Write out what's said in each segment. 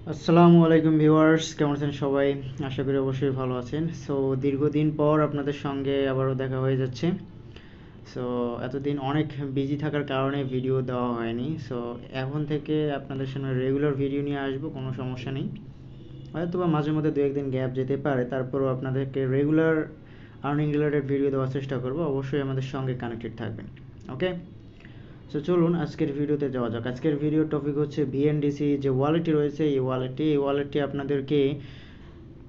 আসসালামু আলাইকুম ভিউয়ার্স, কেমন আছেন সবাই? আশা করি অবশ্যই ভালো আছেন। সো দীর্ঘদিন পর আপনাদের সঙ্গে আবারও দেখা হয়ে যাচ্ছে। সো এতদিন অনেক বিজি থাকার কারণে ভিডিও দেওয়া হয়নি। সো এখন থেকে আপনাদের সামনে রেগুলার ভিডিও নিয়ে আসবো, কোনো সমস্যা নেই। হয়তো বা মাঝে মধ্যে দু একদিন গ্যাপ যেতে পারে, তারপরও আপনাদেরকে রেগুলার আর্নিং রিলেটেড ভিডিও দেওয়ার চেষ্টা করবো। অবশ্যই আমাদের সঙ্গে কানেক্টেড থাকবেন। ওকে, সো চলুন আজকের ভিডিওতে যাওয়া যাক। আজকের ভিডিওর টপিক হচ্ছে ভিএনডিসি যে ওয়ালেটটি রয়েছে, এই ওয়ালেটটি আপনাদেরকে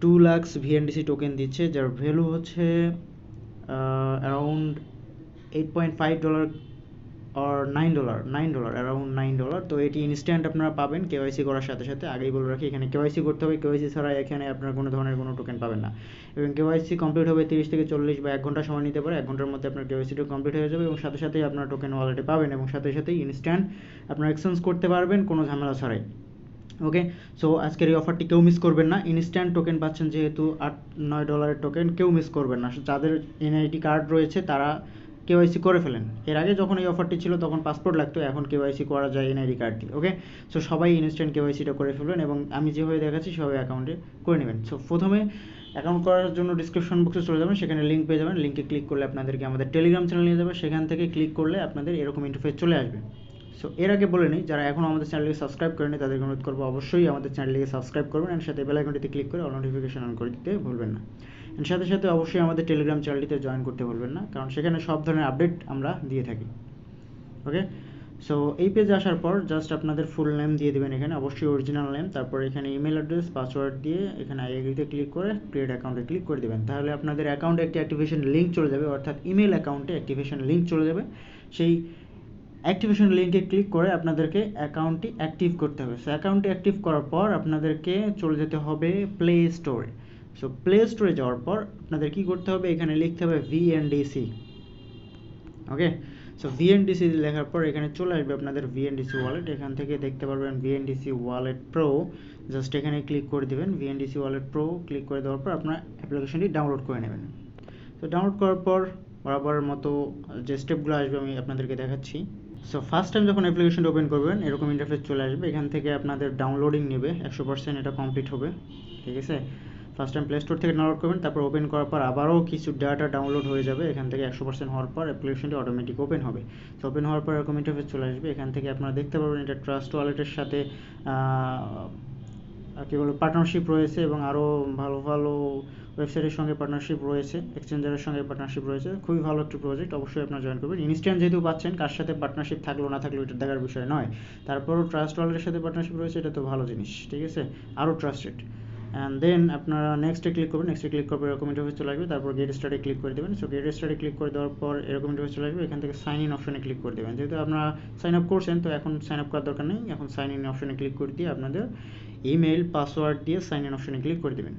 2 লাখ ভিএনডিসি টোকেন দিচ্ছে, যার ভ্যালু হচ্ছে অ্যারাউন্ড $8.5 আর $9 অ্যারাউন্ড $9। তো এটি ইনস্ট্যান্ট আপনারা পাবেন কেওয়াইসি করার সাথে সাথে। আগেই বলে রাখি, এখানে কেওয়াইসি করতে হবে, কেওয়াইসি ছাড়া এখানে আপনার কোনো ধরনের কোনো টোকেন পাবেন না। এবং কেওয়াইসি কমপ্লিট হবে 30 থেকে 40 বা 1 ঘন্টা সময় নিতে পারে। 1 ঘন্টার মধ্যে আপনার কেওয়াইসিটা কমপ্লিট হয়ে যাবে এবং সাথে সাথেই আপনার টোকেন ওয়ালেটে পাবেন এবং সাথে সাথেই ইনস্ট্যান্ট আপনারা এক্সচেঞ্জ করতে পারবেন কোনো ঝামেলা ছাড়াই। ওকে, সো আজকের এই অফারটি কেউ মিস করবেন না। ইনস্ট্যান্ট টোকেন পাচ্ছেন যেহেতু, $8-9 টোকেন কেউ মিস করবেন না। যাদের এনআইডি কার্ড রয়েছে তারা কেওয়াইসি করে ফেলেন। এর আগে যখন এই অফারটি ছিল তখন পাসপোর্ট লাগতো, এখন কেওয়াইসি করা যায় এনআইডি কার্ড দিয়ে। ওকে, সো সবাই ইনস্ট্যান্ট কেওয়াইসিটা করে ফেলবেন এবং আমি যেভাবে দেখাচ্ছি সবাই অ্যাকাউন্টে করে নেবেন। সো প্রথমে অ্যাকাউন্ট করার জন্য ডিসক্রিপশন বক্সে চলে যাবেন, সেখানে লিঙ্ক পেয়ে যাবেন। লিঙ্কে ক্লিক করলে আপনাদেরকে আমাদের টেলিগ্রাম চ্যানেল নিয়ে যাবে, সেখান থেকে ক্লিক করলে আপনাদের এরকম ইন্টারফেস চলে আসবে। সো এর আগে বলে নিই, যারা এখনও আমাদের চ্যানেলকে সাবস্ক্রাইব করেনি তাদেরকে অনুরোধ করবো অবশ্যই আমাদের চ্যানেলটিকে সাবস্ক্রাইব করবেন অ্যান্ড সাথে বেল আইকনটিতে ক্লিক করে অল নোটিফিকেশন অন করে দিতে ভুলবেন না। অ্যান্ড সাথে সাথে অবশ্যই আমাদের টেলিগ্রাম চ্যানেলটিতে জয়েন করতে ভুলবেন না, কারণ সেখানে সব ধরনের আপডেট আমরা দিয়ে থাকি। ওকে, সো এই পেজে আসার পর জাস্ট আপনাদের ফুল নেম দিয়ে দেবেন, এখানে অবশ্যই অরিজিনাল নেম। তারপর এখানে ইমেল অ্যাড্রেস, পাসওয়ার্ড দিয়ে এখানে আই এগ্রিতে ক্লিক করে ক্রিয়েট অ্যাকাউন্টে ক্লিক করে দেবেন। তাহলে আপনাদের অ্যাকাউন্টে একটি অ্যাক্টিভেশন লিঙ্ক চলে যাবে, অর্থাৎ ইমেল অ্যাকাউন্টে অ্যাক্টিভেশন লিঙ্ক চলে যাবে। সেই অ্যাক্টিভেশন লিঙ্কে ক্লিক করে আপনাদেরকে অ্যাকাউন্টটি অ্যাক্টিভ করতে হবে। সো অ্যাকাউন্টটি অ্যাক্টিভ করার পর আপনাদেরকে চলে যেতে হবে প্লে স্টোরে। সো প্লে স্টোরে যাওয়ার পর আপনাদের কী করতে হবে, এখানে লিখতে হবে ভিএনডিসি। ওকে, সো ভিএনডিসি লেখার পর এখানে চলে আসবে আপনাদের ভিএনডিসি ওয়ালেট। এখান থেকে দেখতে পারবেন ভিএনডিসি ওয়ালেট প্রো, জাস্ট এখানে ক্লিক করে দেবেন। ভিএনডিসি ওয়ালেট প্রো ক্লিক করে দেওয়ার পর আপনার অ্যাপ্লিকেশনটি ডাউনলোড করে নেবেন। তো ডাউনলোড করার পর বরাবরের মতো যে স্টেপগুলো আসবে আমি আপনাদেরকে দেখাচ্ছি। সো ফার্স্ট টাইম যখন অ্যাপ্লিকেশনটা ওপেন করবেন এরকম ইন্টারফেস চলে আসবে। এখান থেকে আপনাদের ডাউনলোডিং নেবে 100%, এটা কমপ্লিট হবে। ঠিক আছে, ফার্স্ট টাইম প্লে স্টোর থেকে ডাউনলোড করবেন, তারপর ওপেন করার পর আবারও কিছু ডাটা ডাউনলোড হয়ে যাবে। এখান থেকে 100% হওয়ার পর অ্যাপ্লিকেশনটি অটোমেটিক ওপেন হবে। তো ওপেন হওয়ার পর এরকম ইন্টারফেস চলে আসবে। এখান থেকে আপনারা দেখতে পারবেন এটা ট্রাস্ট ওয়ালেটের সাথে কী বলবো পার্টনারশিপ রয়েছে এবং আরও ভালো ভালো ওয়েবসাইটের সঙ্গে পার্টনারশিপ রয়েছে, এক্সচেঞ্জারের সঙ্গে পার্টনারশিপ রয়েছে। খুবই ভালো একটি প্রজেক্ট, অবশ্যই আপনারা জয়েন করবেন। ইনস্ট্যান্ট যেহেতু পাচ্ছেন, কার সাথে পার্টনারশিপ থাকলো না থাকলো এটা দেখার বিষয় নয়। তারপরও ট্রাস্ট ওয়ালেটের সাথে পার্টনারশিপ রয়েছে, এটা তো ভালো জিনিস। ঠিক আছে, আরও ট্রাস্টেড। অ্যান্ড দেন আপনারা নেক্সটে ক্লিক করবেন। নেক্সটে ক্লিক করার পর এরকম ইন্টারফেস চলে আসবে। তারপর গেট স্টার্টে ক্লিক করে দেবেন। সো গেট স্টার্টে ক্লিক করে দেওয়ার পর এরকম ইন্টারফেস চলে আসবে। এখান থেকে সাইন ইন অপশনে ক্লিক করে দেবেন। যেহেতু আপনারা সাইন আপ করছেন তো এখন সাইন আপ করার দরকার নেই, এখন সাইন ইন অপশনে ক্লিক করে দিয়ে আপনাদের ইমেল পাসওয়ার্ড দিয়ে সাইন ইন অপশনে ক্লিক করে দেবেন।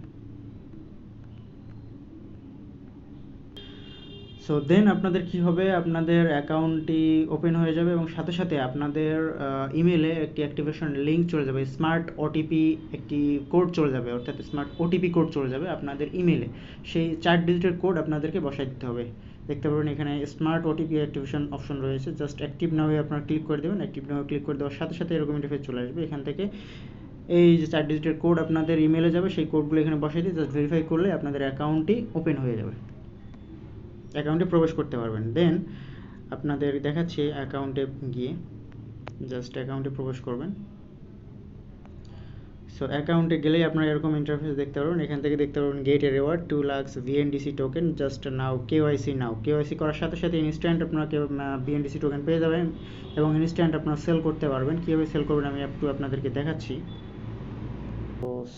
সো দেন আপনাদের কি হবে, আপনাদের অ্যাকাউন্টটি ওপেন হয়ে যাবে এবং সাথে সাথে আপনাদের ইমেলে একটি অ্যাক্টিভেশন লিঙ্ক চলে যাবে, স্মার্ট ওটিপি একটি কোড চলে যাবে, অর্থাৎ স্মার্ট ওটিপি কোড চলে যাবে আপনাদের ইমেলে। সেই 4 ডিজিটের কোড আপনাদেরকে বসাই দিতে হবে। দেখতে পাবেন এখানে স্মার্ট ওটিপি অ্যাক্টিভেশন অপশন রয়েছে, জাস্ট অ্যাক্টিভ নাওয়ে আপনারা ক্লিক করে দেবেন। অ্যাক্টিভ নাওয়ে ক্লিক করে দেওয়ার সাথে সাথে এরকম ইন্টারফেস চলে আসবে। এখান থেকে এই যে 4 ডিজিটের কোড আপনাদের ইমেলে যাবে, সেই কোডগুলো এখানে বসাই দিয়ে জাস্ট ভেরিফাই করলে আপনাদের অ্যাকাউন্টটি ওপেন হয়ে যাবে, অ্যাকাউন্টে প্রবেশ করতে পারবেন। দেন আপনাদের দেখাচ্ছি অ্যাকাউন্টে গিয়ে জাস্ট অ্যাকাউন্টে প্রবেশ করবেন। সো অ্যাকাউন্টে গেলেই আপনারা এরকম ইন্টারফেস দেখতে পারবেন। এখান থেকে দেখতে পারবেন get a reward 2 lakh VNDC token just now KYC now. KYC করার সাথে সাথে ইনস্ট্যান্ট আপনারা ভিএনডিসি টোকেন পেয়ে যাবেন এবং ইনস্ট্যান্ট আপনারা সেল করতে পারবেন। কীভাবে সেল করবেন আমি একটু আপনাদেরকে দেখাচ্ছি।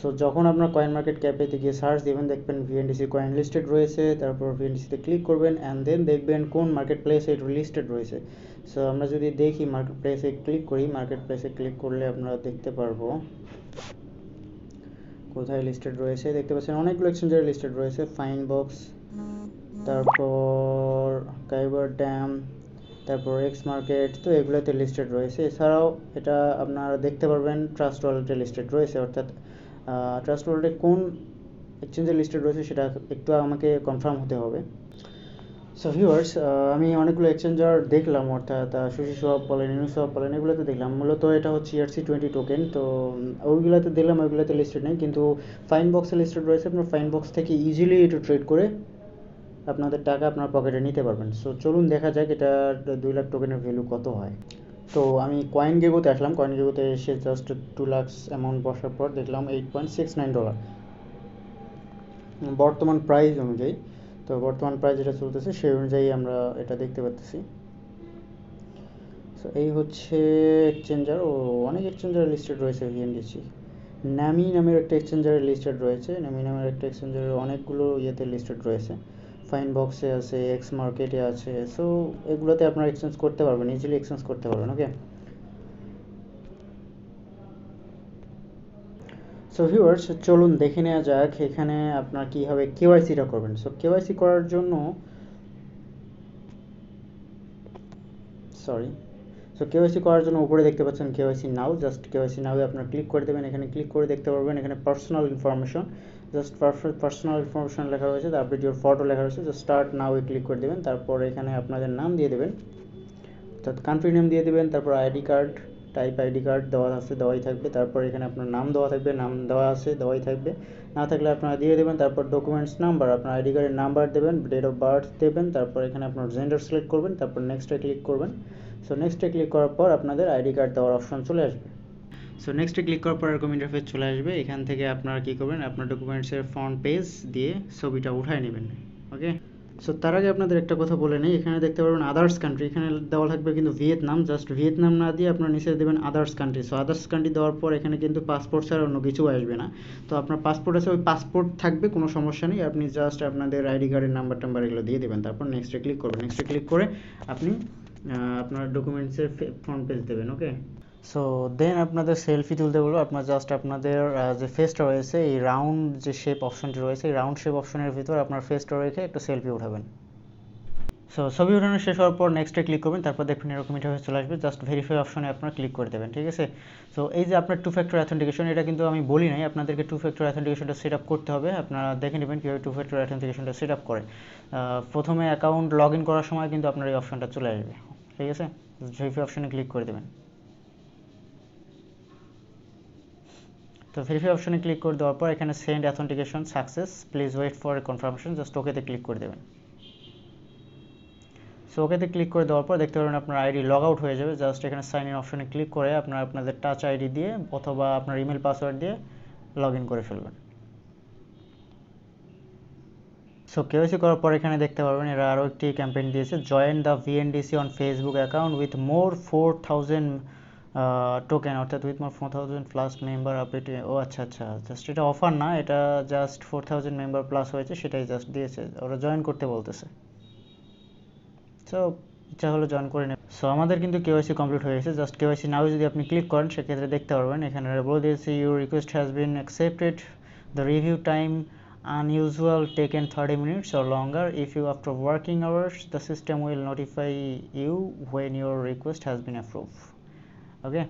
সো যখন আপনার কয়েন মার্কেট ক্যাপেতে গিয়ে সার্চ দেবেন দেখবেন ভিএনডিসি কয়েন লিস্টেড রয়েছে, তারপর ভিএনডিসিতে ক্লিক করবেন অ্যান্ড দেন দেখবেন কোন মার্কেট প্লেসে এটা লিস্টেড রয়েছে। সো আমরা যদি দেখি মার্কেট প্লেসে ক্লিক করি, মার্কেট প্লেসে ক্লিক করলে আপনারা দেখতে পারবো কোথায় লিস্টেড রয়েছে। দেখতে পাচ্ছেন অনেকগুলো এক্সচেঞ্জারে লিস্টেড রয়েছে, ফাইন বক্স, তারপর কাইবার ড্যাম, তারপর এক্স মার্কেট, তো এগুলোতে লিস্টেড রয়েছে। এছাড়াও এটা আপনারা দেখতে পারবেন ট্রাস্ট ওয়ালেটে লিস্টেড রয়েছে, অর্থাৎ ট্রাস্ট ওয়ালেটে কোন এক্সচেঞ্জে লিস্টেড রয়েছে সেটা একটু আমাকে কনফার্ম হতে হবে। সো ভিউয়ার্স, আমি অনেকগুলো এক্সচেঞ্জার দেখলাম, অর্থাৎ সুশি সোয়াপ বলেন, ইউনিসোয়াপ বলেন, এগুলোতে দেখলাম। মূলত এটা হচ্ছে ERC-20 টোকেন। তো ওইগুলোতে দিলাম, ওইগুলোতে লিস্টেড নেই, কিন্তু ফাইন বক্সে লিস্টেড রয়েছে। আপনার ফাইন বক্স থেকে ইজিলি একটু ট্রেড করে আপনাদের টাকা আপনার পকেটে নিতে পারবেন। সো চলুন দেখা যাক এটার 2 লাখ টোকেনের ভ্যালু কত হয়। তো আমি কয়েন গেগোতে আসলাম, কয়েন গেগোতে এসে জাস্ট 2 লাখ অ্যামাউন্ট বসার পর দেখলাম $8.69 বর্তমান প্রাইস অনুযায়ী। তো বর্তমান প্রাইস যেটা চলতেছে সেই অনুযায়ী আমরা এটা দেখতে পাচ্ছি। সো এই হচ্ছে এক্সচেঞ্জার। ও অনেক এক্সচেঞ্জার লিস্টেড রয়েছে VNDC। নামি নামের একটা এক্সচেঞ্জারে লিস্টেড রয়েছে, নামি নামের একটা এক্সচেঞ্জারের অনেকগুলো ইয়েতে লিস্টেড রয়েছে। ফাইন বক্সে আছে, এক্স মার্কেটে আছে। সো এগুলোতে আপনারা এক্সচেঞ্জ করতে পারবেন, ইজিলি এক্সচেঞ্জ করতে পারবেন। ওকে, সো ভিউয়ার্স, চলুন দেখে নেওয়া যাক এখানে আপনার কীভাবে কেওয়াইসিটা করবেন। সো কেওয়াইসি করার জন্য কেওয়াইসি করার জন্য উপরে দেখতে পাচ্ছেন কেওয়াইসি নাও। জাস্ট কেওয়াইসি নাও আপনার ক্লিক করে দেবেন। এখানে ক্লিক করে দেখতে পারবেন এখানে personal information, just personal information লেখা রয়েছে, তারপর your ফটো লেখা রয়েছে। জাস্ট স্টার্ট নাও এ ক্লিক করে দেবেন। তারপর এখানে আপনাদের নাম দিয়ে দেবেন, অর্থাৎ কান্ট্রি নেম দিয়ে দেবেন। তারপর ID card, type ID card দেওয়া আছে, দেওয়াই থাকবে। তারপর এখানে আপনার নাম দেওয়া থাকবে, নাম দেওয়া আছে, দেওয়াই থাকবে। না থাকলে আপনারা দিয়ে দেবেন। তারপর ডকুমেন্টস নাম্বার, আপনার আইডি কার্ডের নাম্বার দেবেন, ডেট অফ বার্থ দেবেন। তারপর এখানে আপনার জেন্ডার সিলেক্ট করবেন, তারপর নেক্সটে ক্লিক করবেন। সো নেক্সটে ক্লিক করার পর আপনাদের আইডি কার্ড দেওয়ার অপশন চলে আসবে। সো নেক্সটে ক্লিক করার পর এরকম ইন্টারফেস চলে আসবে। এখান থেকে আপনারা কী করবেন, আপনার ডকুমেন্টসের ফ্রন্ট পেজ দিয়ে ছবিটা উঠায় নেবেন। ওকে, সো তার আগে আপনাদের একটা কথা বলে নেই, এখানে দেখতে পারবেন আদার্স কান্ট্রি, এখানে দেওয়া থাকবে কিন্তু ভিয়েতনাম। জাস্ট ভিয়েতনাম না দিয়ে আপনার নিচে দেবেন others country. So others country দেওয়ার পর এখানে কিন্তু পাসপোর্ট ছাড়া অন্য কিছু আসবে না। তো আপনার পাসপোর্ট আছে, ওই পাসপোর্ট থাকবে, কোনো সমস্যা নেই। আপনি জাস্ট আপনাদের আইডি কার্ডের নাম্বার টাম্বার এগুলো দিয়ে দেবেন। তারপর নেক্সটে ক্লিক করবেন। নেক্সটে ক্লিক করে আপনি আপনার ডকুমেন্টসের ফ্রন্ট পেজ দেবেন। ওকে, সো দেন আপনাদের সেলফি তুলতে বলবো। আপনার জাস্ট আপনাদের যে ফেসটা রয়েছে, এই রাউন্ড যে শেপ অপশনটি রয়েছে, এই রাউন্ড শেপ অপশনের ভিতর আপনার ফেসটা রেখে একটা সেলফি উঠাবেন। সো ছবি উঠানো শেষ হওয়ার পর নেক্সটে ক্লিক করবেন। তারপর দেখবেন এরকম ইন্টারফেস চলে আসবে। জাস্ট ভেরিফাই অপশনে আপনারা ক্লিক করে দেবেন। ঠিক আছে, সো এই যে আপনার 2 ফ্যাক্টর অথেন্টিকেশন, এটা কিন্তু আমি বলি নাই, আপনাদেরকে 2 ফ্যাক্টর অথেন্টিকেশনটা সেট আপ করতে হবে। আপনারা দেখে নেবেন কীভাবে 2 ফ্যাক্টর অথেন্টিকেশনটা সেট আপ করে। প্রথমে অ্যাকাউন্ট লগ ইন করার সময় কিন্তু আপনার এই অপশনটা চলে আসবে। ঠিক আছে, ভেরিফাই অপশনে ক্লিক করে দেবেন। তো ভেরিফাই অপশনে ক্লিক করে দেওয়ার পর এখানে send authentication success, please wait for confirmation, just ওকেতে ক্লিক করে দেবেন। সো ওকেতে ক্লিক করে দেওয়ার পর দেখতে পারবেন আপনার আইডি লগ আউট হয়ে যাবে। জাস্ট এখানে সাইন ইন অপশনে ক্লিক করে আপনারা আপনাদের টাচ আইডি দিয়ে অথবা আপনার ইমেল পাসওয়ার্ড দিয়ে লগ ইন করে ফেলবেন। সো কেওয়াইসি করার পর এখানে দেখতে পারবেন এরা আরও একটি ক্যাম্পেইন দিয়েছে, join the VNDC on Facebook account with more 4000 token, অর্থাৎ with more 4000 plus member update. ও আচ্ছা আচ্ছা, জাস্ট এটা অফার না, এটা জাস্ট 4000 মেম্বার প্লাস হয়েছে, সেটাই জাস্ট দিয়েছে, ওরা জয়েন করতে বলতেছে। সো ইচ্ছা হলে জয়েন করে নেবেন। সো আমাদের কিন্তু কেওয়াইসি কমপ্লিট হয়ে গেছে। জাস্ট কেওয়াইসি নাও যদি আপনি ক্লিক করেন সেক্ষেত্রে দেখতে পারবেন এখানে বলে দিয়েছে your request has been accepted, the review time unusual taken 30 minutes or longer. If you after working hours, the system will notify you when your request has been approved. Okay,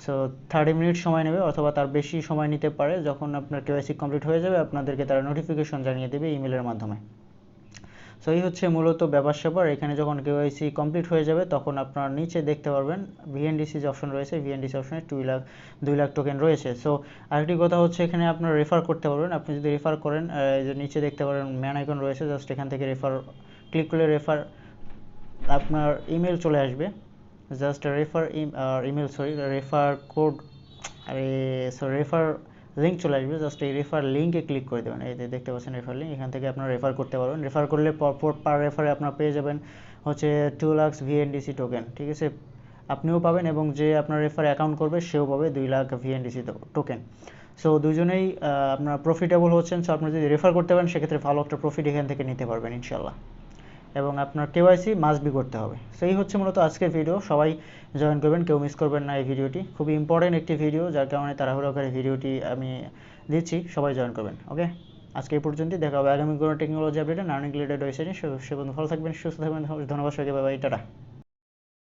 so 30 minute সময় নেবে অথবা তার বেশি সময় নিতে পারে। যখন আপনার কেওয়াইসি কমপ্লিট হয়ে যাবে আপনাদেরকে তারা নোটিফিকেশন জানিয়ে দেবে ইমেলের মাধ্যমে। সো এই হচ্ছে মূলত ব্যাপার স্যাপার। এখানে যখন কেওয়াইসি কমপ্লিট হয়ে যাবে তখন আপনার নিচে দেখতে পারবেন VNDC যে অপশন রয়েছে, VNDC অপশনে 2 লাখ টোকেন রয়েছে। সো আরেকটি কথা হচ্ছে এখানে আপনারা রেফার করতে পারবেন। আপনি যদি রেফার করেন, এই যে নিচে দেখতে পারেন ম্যান আইকন রয়েছে, জাস্ট এখান থেকে রেফার ক্লিক করলে রেফার আপনার ইমেল চলে আসবে। Just refer refer code, refer link চলে আসবে। জাস্ট এই রেফার লিঙ্কে ক্লিক করে দেবেন। এই যে দেখতে পাচ্ছেন রেফার লিঙ্ক, এখান থেকে আপনারা রেফার করতে পারবেন। রেফার করলে পার রেফারে আপনারা পেয়ে যাবেন হচ্ছে 2 লাখ VNDC টোকেন। ঠিক আছে, আপনিও পাবেন এবং যে আপনার রেফার অ্যাকাউন্ট করবে সেও পাবে 2 লাখ VNDC টোকেন। সো দুজনেই আপনার প্রফিটেবল হচ্ছেন। সো আপনি যদি রেফার করতে পারেন সেক্ষেত্রে ভালো একটা প্রফিট এখান থেকে নিতে পারবেন ইনশাল্লাহ। এবং আপনার কেওয়াইসি মাস্ট বি করতে হবে। সো এই হচ্ছে মূলত আজকের ভিডিও। সবাই জয়েন করবেন, কেউ মিস করবেন না এই ভিডিওটি। খুবই ইম্পর্টেন্ট একটি ভিডিও, যার কারণে তাড়াহুড়ো করে ভিডিওটি আমি দিচ্ছি। সবাই জয়েন করবেন। ওকে, আজকে এই পর্যন্তই। দেখা হবে আগামী কোনো টেকনোলজি আপডেটে, আর্নিং রিলেটেড ওয়েবসাইটে। সে পর্যন্ত ভালো থাকবেন, সুস্থ থাকবেন। ধন্যবাদ সবাইকে, বাই বাই, টাটা।